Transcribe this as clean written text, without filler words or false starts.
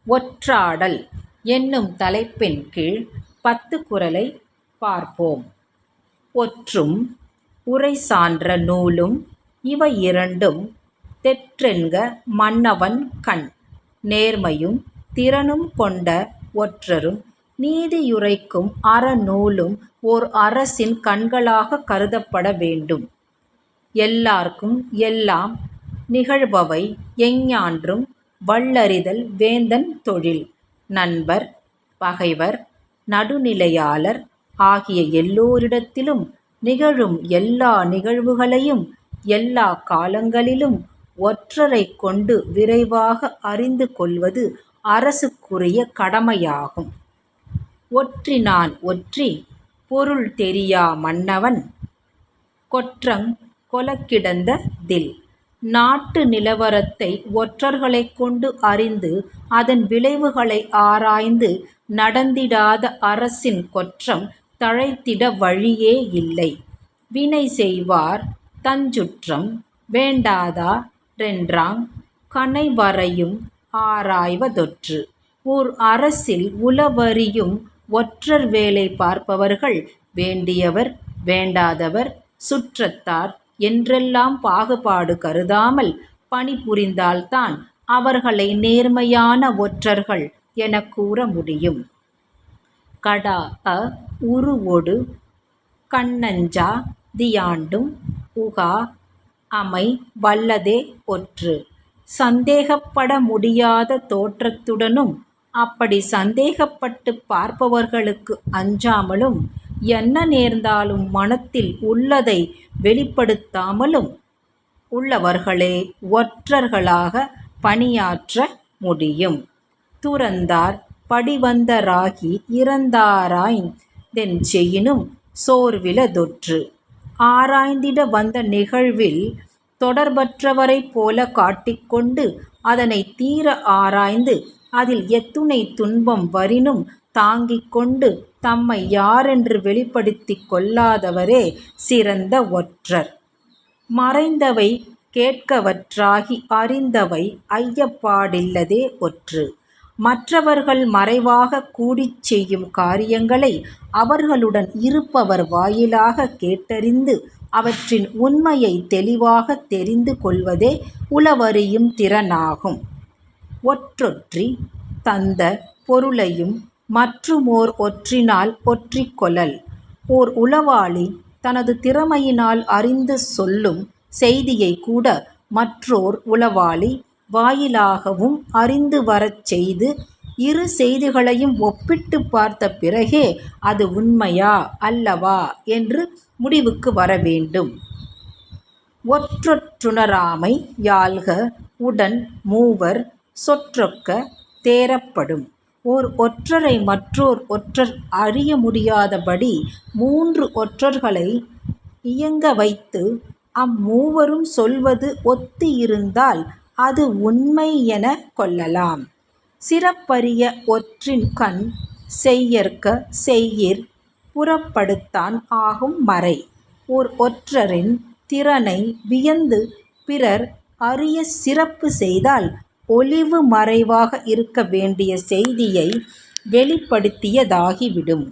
ஒற்றாடல் என்னும் தலைப்பின் கீழ் 10 குறளை பார்ப்போம். ஒற்றும் உரை சான்ற நூலும் இவை இரண்டும் தெற்றென்க மன்னவன் கண். நேர்மையும் திறனும் கொண்ட ஒற்றரும் நீதியுரைக்கும் அறநூலும் ஓர் அரசின் கண்களாக கருதப்பட வேண்டும். எல்லார்க்கும் எல்லாம் நிகழ்பவை எஞ்ஞான்றும் வல்லறிதல் வேந்தன் தொழில். நண்பர் பகைவர் நடுநிலையாளர் ஆகிய எல்லோரிடத்திலும் நிகழும் எல்லா நிகழ்வுகளையும் எல்லா காலங்களிலும் ஒற்றரைக் கொண்டு விரைவாக அறிந்து கொள்வது அரசுக்குரிய கடமையாகும். ஒற்றினான் ஒற்றி பொருள் தெரியா மன்னவன் கொற்றங் கொலக்கிடந்த தில். நாட்டு நிலவரத்தை ஒற்றர்களைக் கொண்டு அறிந்து அதன் விளைவுகளை ஆராய்ந்து நடந்திடாத அரசின் கொற்றம் தழைத்திட வழியே இல்லை. வினை செய்வார் தஞ்சுற்றம் வேண்டாதா ரென்றாங் கனைவரையும் ஆராய்வதொற்று. ஓர் அரசில் உளவறியும் ஒற்றர் வேலை பார்ப்பவர்கள் வேண்டியவர் வேண்டாதவர் சுற்றத்தார் என்றெல்லாம் பாகுபாடு கருதாமல் பணிபுரிந்தால்தான் அவர்களை நேர்மையான ஒற்றர்கள் எனக் கூற முடியும். கடாஅ உருவொடு கண்ணஞ்சா தியாண்டும் உகா அமை வல்லதே ஒற்று. சந்தேகப்பட முடியாத தோற்றத்துடனும் அப்படி சந்தேகப்பட்டுப் பார்ப்பவர்களுக்கு அஞ்சாமலும் என்ன நேர்ந்தாலும் மனத்தில் உள்ளதை வெளிப்படுத்தாமலும் உள்ளவர்களே ஒற்றர்களாக பணியாற்ற முடியும். துறந்தார் படிவந்தராகி இறந்தாராய்ந் தென்செயினும் சோர்விலதொற்று. ஆராய்ந்திட வந்த நிகழ்வில் தொடர்பற்றவரைப் போல காட்டிக்கொண்டு அதனை தீர ஆராய்ந்து அதில் எத்துணை துன்பம் வரினும் தாங்கிக் கொண்டு தம்மை யாரென்று வெளிப்படுத்திக் கொள்ளாதவரே சிறந்த ஒற்றர். மறைந்தவை கேட்கவற்றாகி அறிந்தவை ஐயப்பாடில்லதே ஒற்று. மற்றவர்கள் மறைவாக கூடிச் செய்யும் காரியங்களை அவர்களுடன் இருப்பவர் வாயிலாக கேட்டறிந்து அவற்றின் உண்மையை தெளிவாக தெரிந்து கொள்வதே உளவறியும் திறனாகும். ஒற்றொற்றி தந்த பொருளையும் மற்றுமோர் ஒற்றினால் ஒற்றிக் கொளல். ஓர் உளவாளி தனது திறமையினால் அறிந்து சொல்லும் செய்தியை கூட மற்றோர் உளவாளி வாயிலாகவும் அறிந்து வரச் செய்து இரு செய்திகளையும் ஒப்பிட்டு பார்த்த பிறகே அது உண்மையா அல்லவா என்று முடிவுக்கு வர வேண்டும். ஒற்றொற்றுணராமை யாள்க உடன் மூவர் சொற்றொக்க தேறப்படும். ஓர் ஒற்றரை மற்றோர் ஒற்றர் அறிய முடியாதபடி 3 ஒற்றர்களை இயங்க வைத்து அம்மூவரும் சொல்வது ஒத்து இருந்தால் அது உண்மை எனக் கொள்ளலாம். சிறப்பரிய ஒற்றின்கண் செய்யற்க செய்யிற் புறப்படுத்தான் ஆகும் மறை. ஓர் ஒற்றரின் திறனை வியந்து பிறர் அறிய சிறப்பு செய்தால் ஒளிவு மறைவாக இருக்க வேண்டிய செய்தியை வெளிப்படுத்தியதாகிவிடும்.